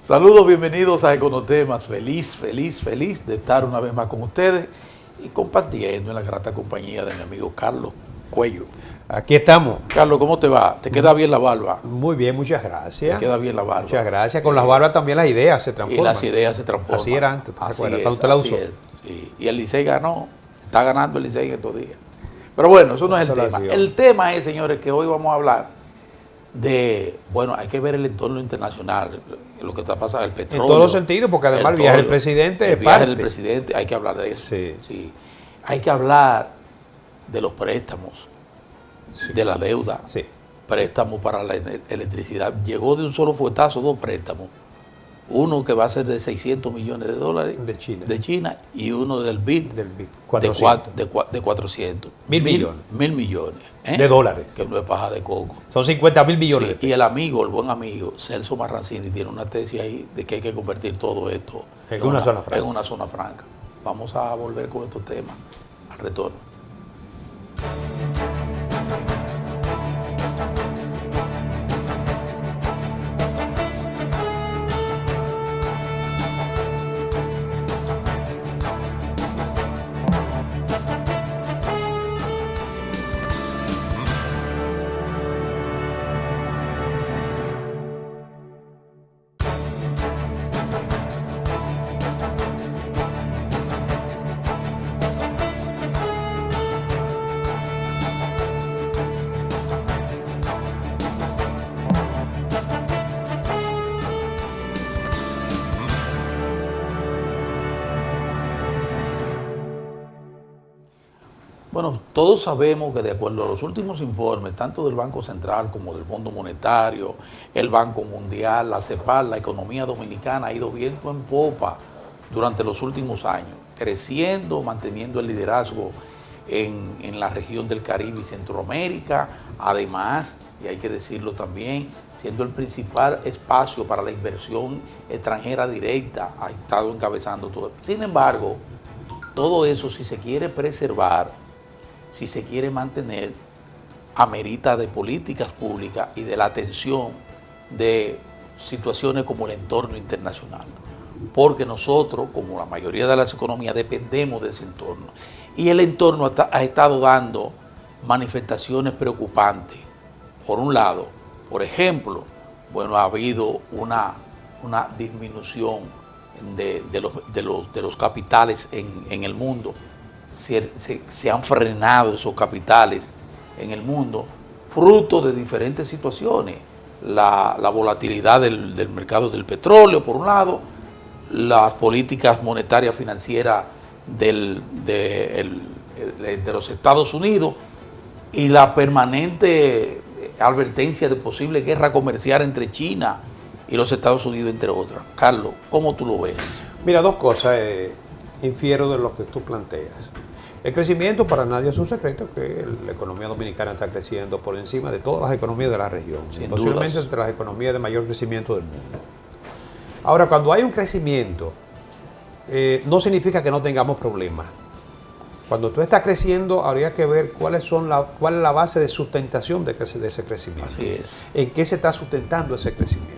Saludos, bienvenidos a Econotemas. Feliz de estar una vez más con ustedes y compartiendo en la grata compañía de mi amigo Carlos Cuello. Aquí estamos. Carlos, ¿cómo te va? ¿Te queda bien la barba? Muy bien, muchas gracias. Te queda bien la barba. Muchas gracias. Con las barbas también las ideas se transforman. Y las ideas se transforman. Así era antes. Así es, es, usted la usó. Sí. Y el Licey ganó. Está ganando el Licey en estos días. Pero bueno, eso no es el tema. El tema es, señores, que hoy vamos a hablar de, bueno, hay que ver el entorno internacional, lo que está pasando, el petróleo. En todos los sentidos, porque además el viaje del presidente es parte. El viaje del presidente, hay que hablar de eso. Sí. Hay que hablar de los préstamos, de la deuda, préstamos para la electricidad. Llegó de un solo fuetazo 2 préstamos. Uno que va a ser de 600 millones de dólares de China y uno del BID, de 400. 1.000 millones. 1.000 millones. De dólares. Que no es paja de coco. Son 50.000 millones. Sí, y el buen amigo, Celso Marrancini, tiene una tesis ahí de que hay que convertir todo esto en una zona franca. Vamos a volver con estos temas al retorno. Bueno, todos sabemos que de acuerdo a los últimos informes, tanto del Banco Central como del Fondo Monetario, el Banco Mundial, la CEPAL, la economía dominicana ha ido viento en popa durante los últimos años, creciendo, manteniendo el liderazgo en la región del Caribe y Centroamérica, además, y hay que decirlo también, siendo el principal espacio para la inversión extranjera directa, ha estado encabezando todo. Sin embargo, todo eso, si se quiere preservar, si se quiere mantener, amerita de políticas públicas y de la atención de situaciones como el entorno internacional. Porque nosotros, como la mayoría de las economías, dependemos de ese entorno. Y el entorno ha estado dando manifestaciones preocupantes. Por un lado, por ejemplo, bueno, ha habido una disminución de los capitales en el mundo. Se han frenado esos capitales en el mundo, fruto de diferentes situaciones. La volatilidad del mercado del petróleo, por un lado, las políticas monetarias financieras de los Estados Unidos y la permanente advertencia de posible guerra comercial entre China y los Estados Unidos, entre otras. Carlos, ¿cómo tú lo ves? Mira, 2 cosas infiero de lo que tú planteas. El crecimiento para nadie es un secreto, que la economía dominicana está creciendo por encima de todas las economías de la región, posiblemente entre las economías de mayor crecimiento del mundo. Ahora, cuando hay un crecimiento, no significa que no tengamos problemas. Cuando tú estás creciendo, habría que ver cuál es la base de sustentación de ese crecimiento. Así es. En qué se está sustentando ese crecimiento.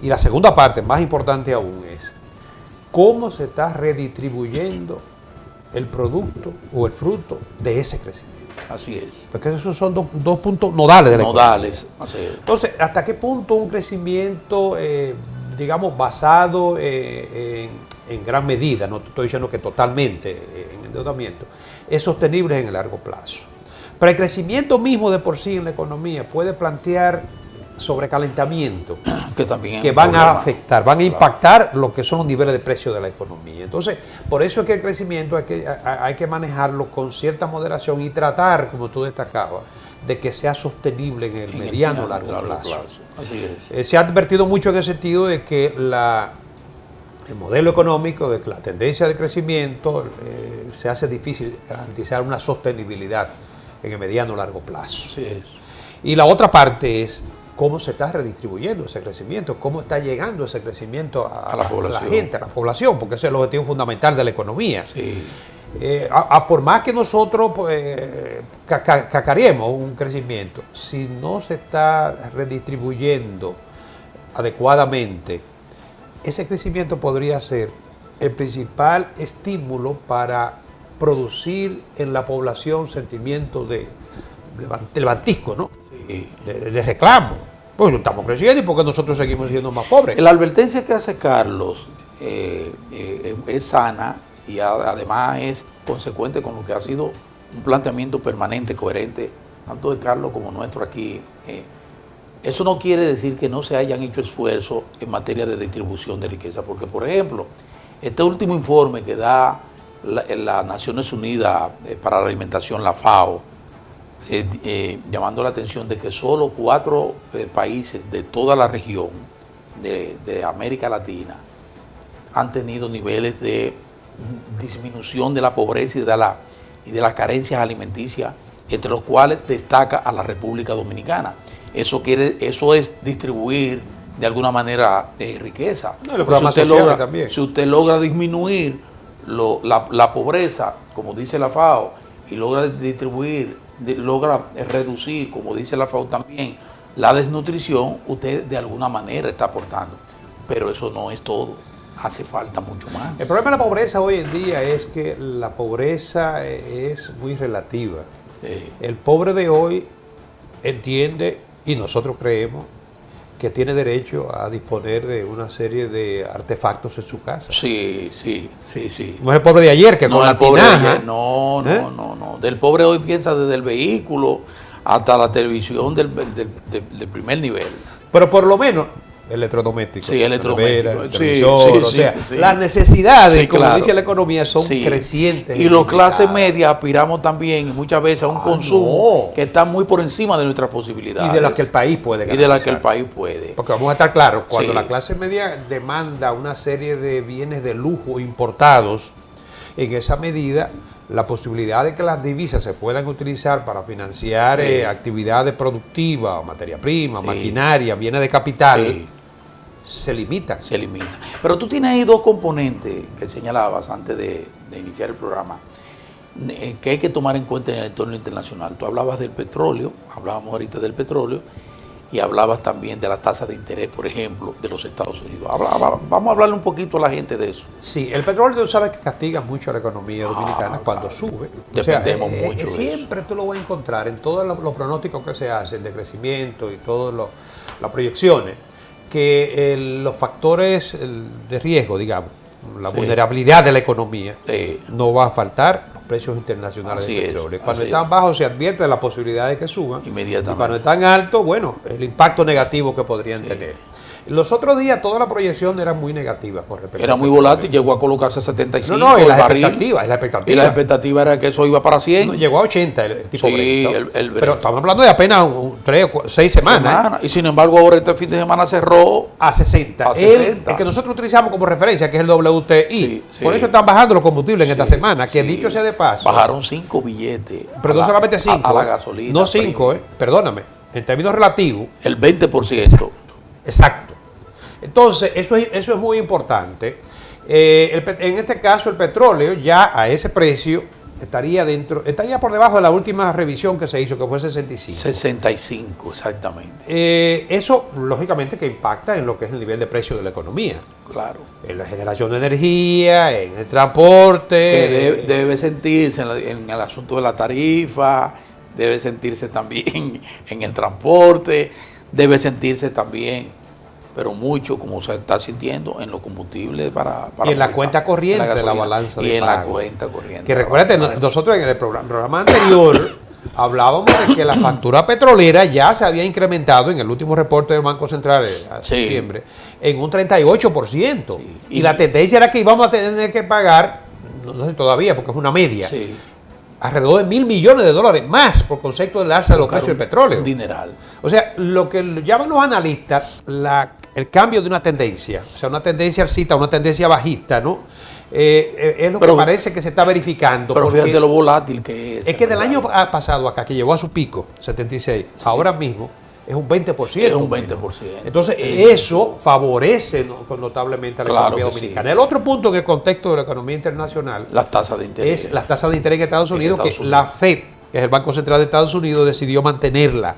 Y la segunda parte, más importante aún, es cómo se está redistribuyendo el producto o el fruto de ese crecimiento. Así es. Porque esos son dos puntos nodales de la economía. Así es. Entonces, ¿hasta qué punto un crecimiento, digamos, basado en gran medida, no estoy diciendo que totalmente en endeudamiento, es sostenible en el largo plazo? Pero el crecimiento mismo de por sí en la economía puede plantear sobrecalentamiento que van a afectar, van a impactar lo que son los niveles de precio de la economía. Entonces, por eso es que el crecimiento hay que manejarlo con cierta moderación y tratar, como tú destacabas, de que sea sostenible en el mediano largo plazo. Así es. Se ha advertido mucho en el sentido de que el modelo económico, de que la tendencia de crecimiento se hace difícil garantizar una sostenibilidad en el mediano largo plazo. Así es. Y la otra parte es cómo se está redistribuyendo ese crecimiento, cómo está llegando ese crecimiento a la gente, a la población, porque ese es el objetivo fundamental de la economía. Sí. Por más que nosotros cacareemos un crecimiento, si no se está redistribuyendo adecuadamente ese crecimiento podría ser el principal estímulo para producir en la población sentimientos de levantisco, ¿no? Sí. De reclamo. Pues no estamos creciendo y porque nosotros seguimos siendo más pobres. La advertencia que hace Carlos es sana y además es consecuente con lo que ha sido un planteamiento permanente, coherente, tanto de Carlos como nuestro aquí. Eso no quiere decir que no se hayan hecho esfuerzos en materia de distribución de riqueza, porque, por ejemplo, este último informe que da las Naciones Unidas para la Alimentación, la FAO, llamando la atención de que solo 4 países de toda la región de América Latina han tenido niveles de disminución de la pobreza y de las carencias alimenticias, entre los cuales destaca a la República Dominicana. Eso es distribuir de alguna manera riqueza. No, los programas sociales también. Si usted logra disminuir la pobreza, como dice la FAO, y logra distribuir, logra reducir, como dice la FAO también, la desnutrición, usted de alguna manera está aportando. Pero eso no es todo. Hace falta mucho más. El problema de la pobreza hoy en día es que la pobreza es muy relativa. Sí. El pobre de hoy entiende, y nosotros creemos, que tiene derecho a disponer de una serie de artefactos en su casa. Sí. No es el pobre de ayer que No, con el la pobre de tinaja. ayer, no. Del pobre hoy piensa desde el vehículo hasta la televisión del primer nivel. Pero por lo menos electrodomésticos. Sí, electrodomésticos. Nevera, el televisor, o sea, las necesidades, Sí, como claro. dice la economía, son Sí. crecientes. Y los clases limitadas. medias aspiramos también muchas veces a un consumo que está muy por encima de nuestras posibilidades. Y de las que el país puede Y de las que el garantizar. país puede. Porque vamos a estar claros, cuando Sí. la clase media demanda una serie de bienes de lujo importados, en esa medida la posibilidad de que las divisas se puedan utilizar para financiar Sí. actividades productivas, materia prima, Sí. maquinaria, bienes de capital, Sí. se limitan. Se limita. Pero tú tienes ahí 2 componentes que señalabas antes de iniciar el programa, que hay que tomar en cuenta en el entorno internacional. Tú hablabas del petróleo, hablábamos ahorita del petróleo, y hablabas también de la tasa de interés, por ejemplo, de los Estados Unidos. Vamos a hablarle un poquito a la gente de eso. Sí, el petróleo tú sabes que castiga mucho a la economía dominicana cuando sube. Dependemos mucho de siempre tú lo vas a encontrar en todos los pronósticos que se hacen de crecimiento y todas las proyecciones, que los factores de riesgo, digamos, la Sí. vulnerabilidad de la economía, Sí. no va a faltar los precios internacionales Así del es, petróleo. Cuando así están es. bajos se advierte de la posibilidad de que suban. Inmediatamente. Y cuando están altos, bueno, el impacto negativo que podrían Sí. tener. Los otros días toda la proyección era muy negativa con respecto Era al muy petróleo. volátil, llegó a colocarse a 75 No, y el las barril. expectativas, Y la expectativa era que eso iba para 100. No, llegó a 80 el tipo Sí, Brent, ¿no? el Brent. Pero estamos hablando de apenas 3 o 6 semanas. Y sin embargo, ahora este fin de semana cerró. A 60. A 60. El que nosotros utilizamos como referencia, que es el WTI. Sí, sí. Por eso están bajando los combustibles en esta semana, que Sí. dicho sea de paso. Bajaron 5 billetes. Pero no solamente 5. A la gasolina. No 5, premium. perdóname. En términos relativos, El 20%. exacto. Entonces, eso es muy importante. En este caso, el petróleo ya a ese precio estaría por debajo de la última revisión que se hizo, que fue 65. 65, exactamente. Eso, lógicamente, que impacta en lo que es el nivel de precio de la economía. Claro. En la generación de energía, en el transporte. Que debe sentirse en el asunto de la tarifa, debe sentirse también en el transporte, debe sentirse también, pero mucho, como se está sintiendo, en los combustibles para y en la movilizar, cuenta corriente de la gasolina, balanza y de en la pago. cuenta corriente. Que recuérdate, nosotros en el programa anterior hablábamos de que la factura petrolera ya se había incrementado en el último reporte del Banco Central a Sí. septiembre en un 38%. Sí. Y la tendencia era que íbamos a tener que pagar, no sé todavía porque es una media, Sí. alrededor de $1.000 millones más por concepto del alza de los precios del petróleo. Un dineral. O sea, lo que llaman los analistas el cambio de una tendencia, o sea, una tendencia alcista, una tendencia bajista, ¿no? Es lo que parece que se está verificando. Pero porque fíjate lo volátil que es. es que del año pasado acá, que llegó a su pico, 76, ahora mismo es un 20%. Es un menos. 20%. Entonces, eso favorece notablemente a la Claro economía que dominicana. sí. El otro punto en el contexto de la economía internacional Las tasas de interés. es las tasas de interés en Estados En Unidos, Estados que Unidos. la FED, que es el Banco Central de Estados Unidos, decidió mantenerla.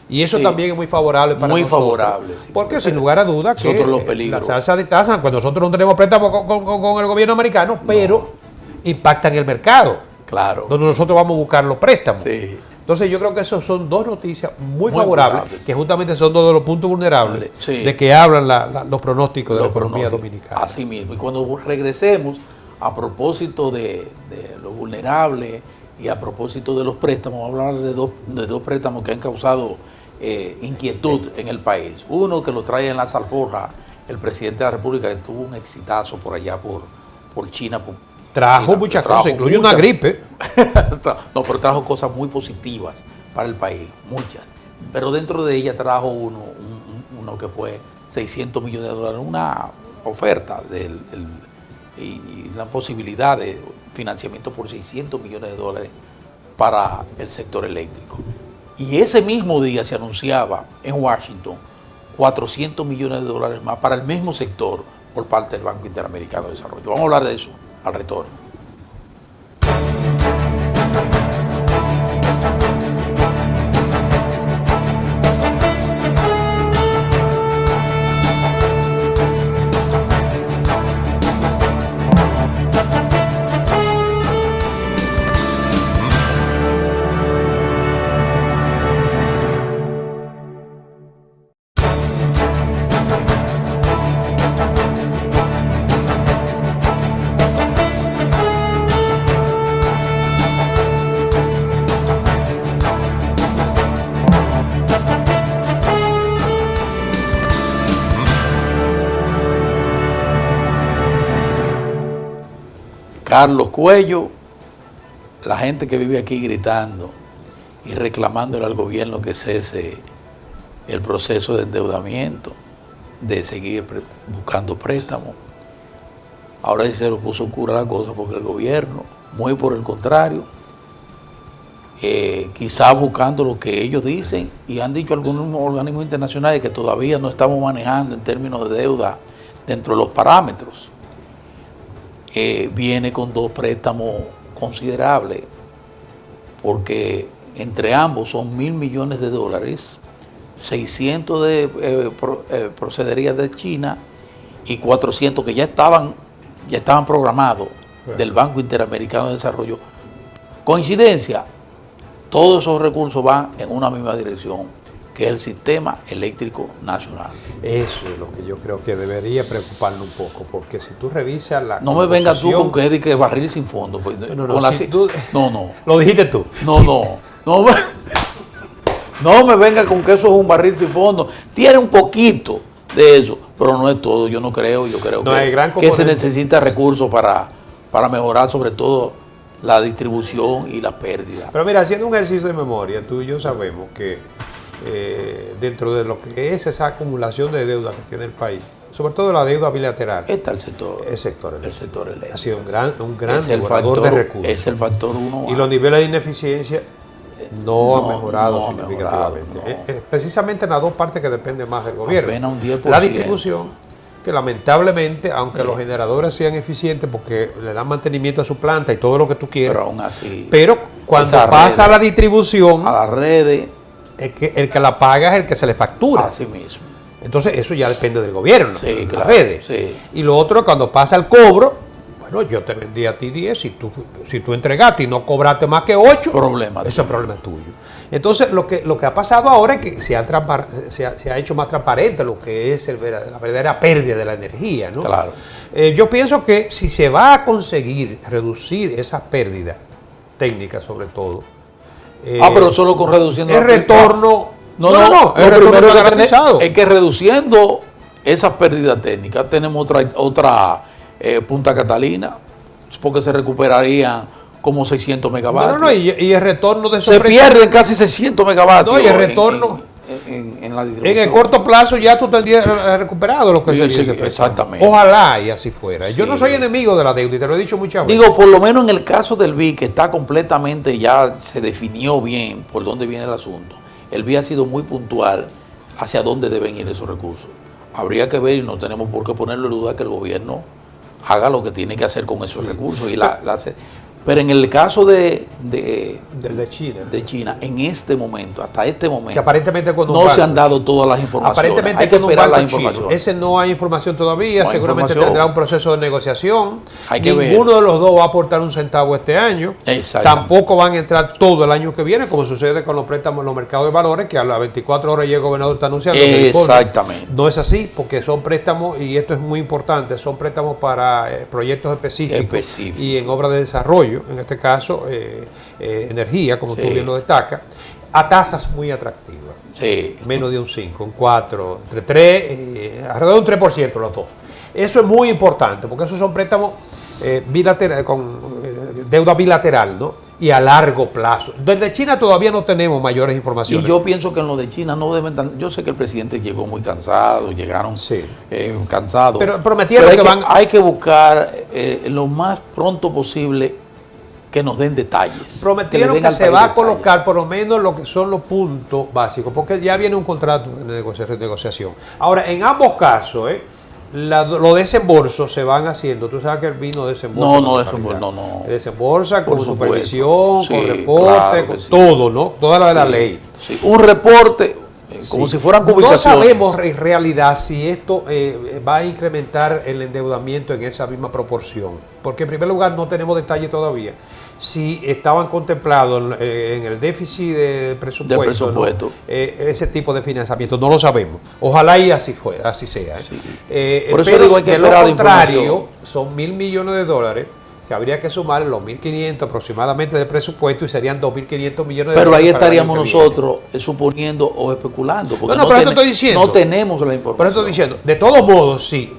Y eso Sí. también es muy favorable para Muy nosotros. favorable, sí. Porque sin lugar a dudas que Nosotros los peligros. las alzas de tasas, cuando nosotros no tenemos préstamos con el gobierno americano, pero impactan el mercado, Claro. donde nosotros vamos a buscar los préstamos. Sí. Entonces yo creo que esos son dos noticias muy Muy favorables, favorables. que justamente son dos de los puntos vulnerables Sí. de que hablan los pronósticos de la Los economía pronósticos. dominicana. Así mismo. Y cuando regresemos, a propósito de lo vulnerable y a propósito de los préstamos, vamos a hablar de dos préstamos que han causado inquietud en el país. Uno que lo trae en la alforja el presidente de la República, que tuvo un exitazo por allá por China. Trajo China, muchas trajo cosas, incluye una muchas. gripe. No, pero trajo cosas muy positivas para el país, muchas. Pero dentro de ella trajo uno que fue 600 millones de dólares, una oferta y la posibilidad de financiamiento por 600 millones de dólares para el sector eléctrico. Y ese mismo día se anunciaba en Washington 400 millones de dólares más para el mismo sector por parte del Banco Interamericano de Desarrollo. Vamos a hablar de eso al retorno. Carlos Cuello, la gente que vive aquí gritando y reclamándole al gobierno que cese el proceso de endeudamiento, de seguir buscando préstamos. Ahora sí se lo puso cura la cosa porque el gobierno, muy por el contrario, quizás buscando lo que ellos dicen y han dicho algunos organismos internacionales que todavía no estamos manejando en términos de deuda dentro de los parámetros. Viene con dos préstamos considerables, porque entre ambos son 1.000 millones de dólares, 600 procedería de China y 400 que ya estaban programados del Banco Interamericano de Desarrollo. Coincidencia, todos esos recursos van en una misma dirección, que es el sistema eléctrico nacional. Eso es lo que yo creo que debería preocuparnos un poco, porque si tú revisas la No me vengas tú composición- con que es de que barril sin fondo. Pues, No, con la si tú- no. Lo dijiste tú. No me venga con que eso es un barril sin fondo. Tiene un poquito de eso, pero no es todo. Yo creo No, hay gran que se componente. necesita recursos para mejorar sobre todo la distribución y la pérdida. Pero mira, haciendo un ejercicio de memoria, tú y yo sabemos que dentro de lo que es esa acumulación de deuda que tiene el país, sobre todo la deuda bilateral, Está el sector eléctrico. eléctrico. Ha sido un gran Es el devorador de recursos. Es el factor uno. Y los niveles de ineficiencia no han mejorado no han significativamente. mejorado, no. Precisamente en las dos partes que dependen más del gobierno. Apenas un 10%. La distribución, que lamentablemente, aunque los generadores sean eficientes porque le dan mantenimiento a su planta y todo lo que tú quieras, Pero aún así, pero cuando esa pasa red, la distribución, a las redes, el que la paga es el que se le factura. así mismo. Entonces eso ya depende del gobierno, Sí, de las claro, redes. sí. Y lo otro, cuando pasa el cobro, bueno, yo te vendí a ti 10, si tú entregaste y no cobraste más que 8, Problema eso es problema tuyo. Entonces lo que ha pasado ahora es que se ha hecho más transparente lo que es la verdadera pérdida de la energía, ¿no? Claro. Yo pienso que si se va a conseguir reducir esas pérdidas técnicas sobre todo, Pero solo con reduciendo el la retorno... No, el lo retorno primero está que garantizado. es que reduciendo esas pérdidas técnicas tenemos otra Punta Catalina, porque se recuperarían como 600 megavatios. Y el retorno de esos Se préstamos, pierden casi 600 megavatios. No, y el retorno en la distribución. en el corto plazo ya tú tendrías recuperado lo que Sí, sería sí, ese préstamo. exactamente. Ojalá y así fuera. Yo Sí. no soy enemigo de la deuda y te lo he dicho muchas veces. Digo, por lo menos en el caso del BI, que está completamente, ya se definió bien por dónde viene el asunto. El BI ha sido muy puntual hacia dónde deben ir esos recursos. Habría que ver, y no tenemos por qué ponerlo en duda, que el gobierno haga lo que tiene que hacer con esos recursos. Y Pero en el caso de China, en este momento, hasta este momento, que aparentemente no se han dado todas las informaciones. Aparentemente hay que esperar las chino. informaciones. Ese no hay información todavía, no hay seguramente información. tendrá un proceso de negociación. Hay que Ninguno de los dos va a aportar un centavo este año. Tampoco van a entrar todo el año que viene, como sucede con los préstamos en los mercados de valores, que a las 24 horas ya el gobernador está anunciando. Exactamente. No es así, porque son préstamos, y esto es muy importante, son préstamos para proyectos específicos y en obras de desarrollo, en este caso energía, como tú bien lo destacas, a tasas muy atractivas. Sí. Menos de un 5, un 4, entre 3, alrededor de un 3% los dos. Eso es muy importante, porque esos son préstamos bilateral, con deuda bilateral, ¿no? Y a largo plazo. Desde China todavía no tenemos mayores informaciones. Y yo pienso que en lo de China no deben... Yo sé que el presidente llegó muy cansado, llegaron cansados. Pero prometieron hay que buscar lo más pronto posible que nos den detalles. Prometieron que se va a colocar por lo menos lo que son los puntos básicos, porque ya viene un contrato de negociación. Ahora, en ambos casos, los desembolsos se van haciendo. Tú sabes que el vino desembolsa. No. Desembolsa con supervisión, con reporte, con todo, ¿no? Toda la de la ley. Sí. Un reporte, como si fueran publicaciones. No sabemos en realidad si esto va a incrementar el endeudamiento en esa misma proporción, porque en primer lugar no tenemos detalle todavía si estaban contemplados en el déficit de presupuesto, ¿no? Ese tipo de financiamiento. No lo sabemos. Ojalá y así sea. Sí. Por eso pero digo, hay que de lo contrario, son $1.000 millones que habría que sumar los 1.500 aproximadamente del presupuesto y serían 2.500 millones de dólares. Pero ahí estaríamos nosotros suponiendo o especulando. Porque pero esto estoy diciendo. No tenemos la información. Pero estoy diciendo, de todos modos, sí.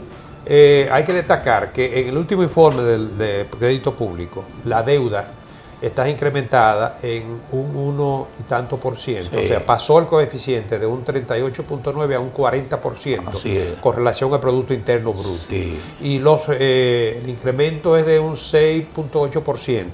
Hay que destacar que en el último informe de crédito público, la deuda está incrementada en un 1 y tanto por ciento. O sea, pasó el coeficiente de un 38.9 a un 40% con relación al Producto Interno Bruto. Sí. Y el incremento es de un 6.8%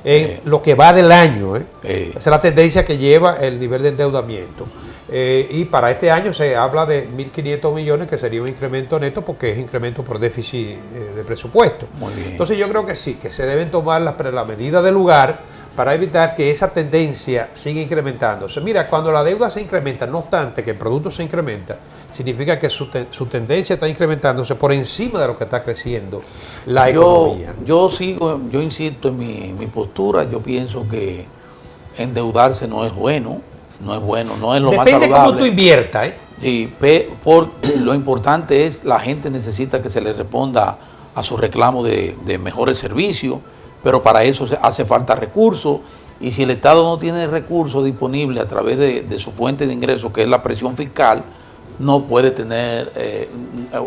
en lo que va del año. Esa es la tendencia que lleva el nivel de endeudamiento. Y para este año se habla de 1.500 millones, que sería un incremento neto porque es incremento por déficit de presupuesto. Muy bien. Entonces yo creo que sí, que se deben tomar la medida del lugar para evitar que esa tendencia siga incrementándose. Mira, cuando la deuda se incrementa, no obstante que el producto se incrementa, significa que su tendencia está incrementándose por encima de lo que está creciendo la economía. Yo insisto en mi postura. Yo pienso que endeudarse no es bueno. No es lo más saludable. Depende cómo tú inviertas, Sí, lo importante es, la gente necesita que se le responda a su reclamo de mejores servicios, pero para eso hace falta recursos, y si el Estado no tiene recursos disponibles a través de su fuente de ingresos, que es la presión fiscal, no puede tener,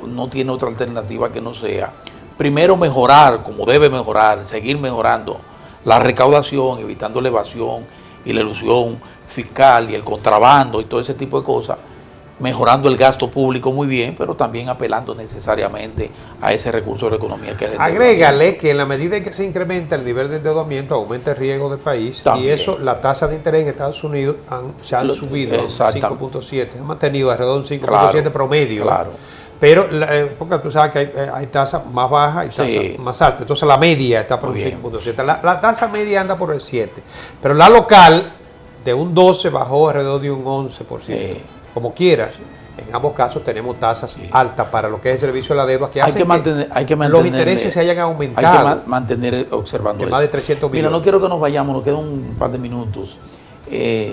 no tiene otra alternativa que no sea, primero mejorar, como debe mejorar, seguir mejorando la recaudación, evitando la evasión y la elusión fiscal y el contrabando y todo ese tipo de cosas, mejorando el gasto público muy bien, pero también apelando necesariamente a ese recurso de la economía que es. Agrégale que en la medida en que se incrementa el nivel de endeudamiento, aumenta el riesgo del país, también. Y eso, la tasa de interés en Estados Unidos se han subido 5.7, han mantenido alrededor de un 5.7 promedio. Claro. Pero, porque tú sabes que hay tasas más bajas y tasas más altas, entonces la media está por un 5.7. La tasa media anda por el 7, pero la local de un 12 bajó alrededor de un 11%. Como quieras, en ambos casos tenemos tasas altas para lo que es el servicio de la deuda, que hacen que los intereses se hayan aumentado. Hay que mantener observando de más de 300 millones. Mira, no quiero que nos vayamos, nos quedan un par de minutos.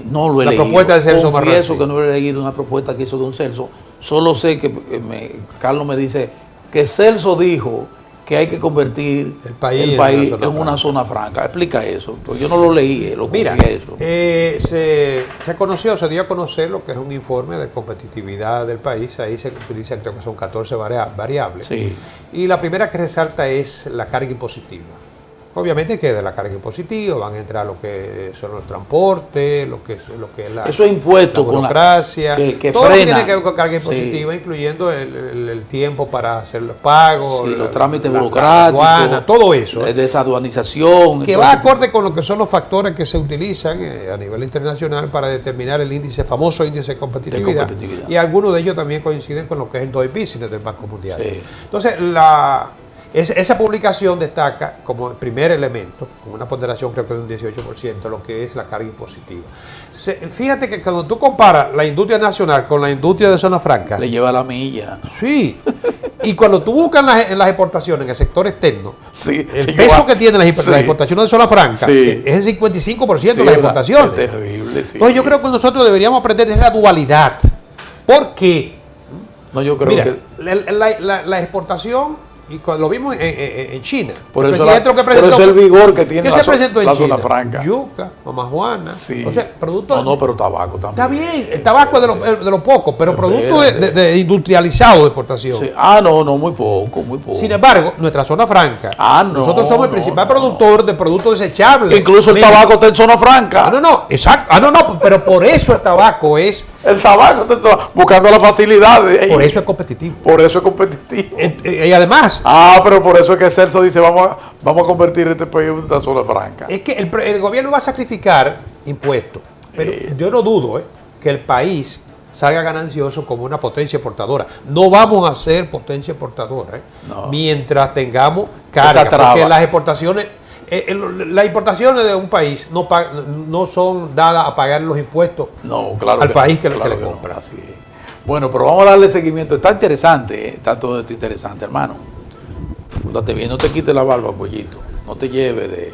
No lo he leído. La propuesta de Celso Marrón. Confieso que no he leído una propuesta que hizo don Celso. Solo sé que Carlos me dice que Celso dijo que hay que convertir el país en una zona franca. Explica eso, porque yo no lo leí, lo confié eso. Se dio a conocer lo que es un informe de competitividad del país. Ahí se utilizan, creo que son 14 variables. Sí. Y la primera que resalta es la carga impositiva. Obviamente que de la carga impositiva van a entrar lo que son los transportes, lo que es la burocracia, que todo frena. Tiene que ver con carga impositiva, incluyendo el tiempo para hacer los pagos, los trámites burocráticos, la aduana, todo eso. Desaduanización. Que va acorde con lo que son los factores que se utilizan a nivel internacional para determinar el famoso índice de competitividad. Y algunos de ellos también coinciden con lo que es el Doing Business del Banco Mundial. Sí. Entonces, Esa publicación destaca como el primer elemento, con una ponderación creo que de un 18%, lo que es la carga impositiva. Fíjate que cuando tú comparas la industria nacional con la industria de zona franca, Le lleva la milla. sí, y cuando tú buscas en las exportaciones, en el sector externo, Sí, el le peso lleva- que tienen las sí. exportaciones de zona franca Sí. es el 55% Sí, de las ¿verdad? exportaciones. Es terrible, sí. Entonces yo creo que nosotros deberíamos aprender de esa dualidad. ¿Por qué? No, yo creo Mira, que... la exportación, y cuando lo vimos en China, Por el eso, presidente lo que por presentó, eso el vigor que tiene ¿qué se presentó en la China? zona franca. Yuca, mamajuana, Sí. o sea, productos. No, pero tabaco también. Está bien, el tabaco es de lo poco, pero Espérate. productos de industrializado de exportación. Sí. Ah, no, muy poco, muy poco. Sin embargo, nuestra zona franca, Ah, no, nosotros somos el no, principal no. productor de productos desechables. Incluso el Mira, tabaco está en zona franca. exacto. Pero por eso el tabaco es, El tabaco está buscando las facilidades. por eso es competitivo. Por eso es competitivo. Y además, Ah, pero por eso es que Celso dice, vamos a convertir este país en una zona franca. es que el gobierno va a sacrificar impuestos, pero yo no dudo que el país salga ganancioso como una potencia exportadora. No vamos a ser potencia exportadora No. mientras tengamos Esa carga, traba. porque las exportaciones de un país no son dadas a pagar los impuestos No, claro al que país no, que claro le que no, compra. así es. Bueno, pero vamos a darle seguimiento. Está interesante, está todo esto interesante, hermano. Pórtate bien, no te quites la barba, pollito. No te lleves de...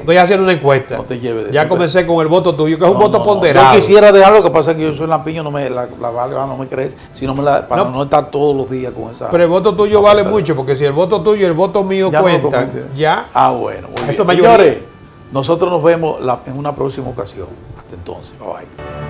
Voy a hacer una encuesta. No te lleves de- Ya comencé con el voto tuyo, que es un No, voto no, no. ponderado. Yo quisiera dejar, lo que pasa es que yo soy lampiño, la barba no me crees, si no me la, para No. no estar todos los días con esa... Pero el voto tuyo vale mucho, porque si el voto tuyo y el voto mío Ya no cuentan, compite. ya. Ah, bueno. Muy Eso bien. es mayoría. Señores, nosotros nos vemos en una próxima ocasión. Hasta entonces. Bye bye.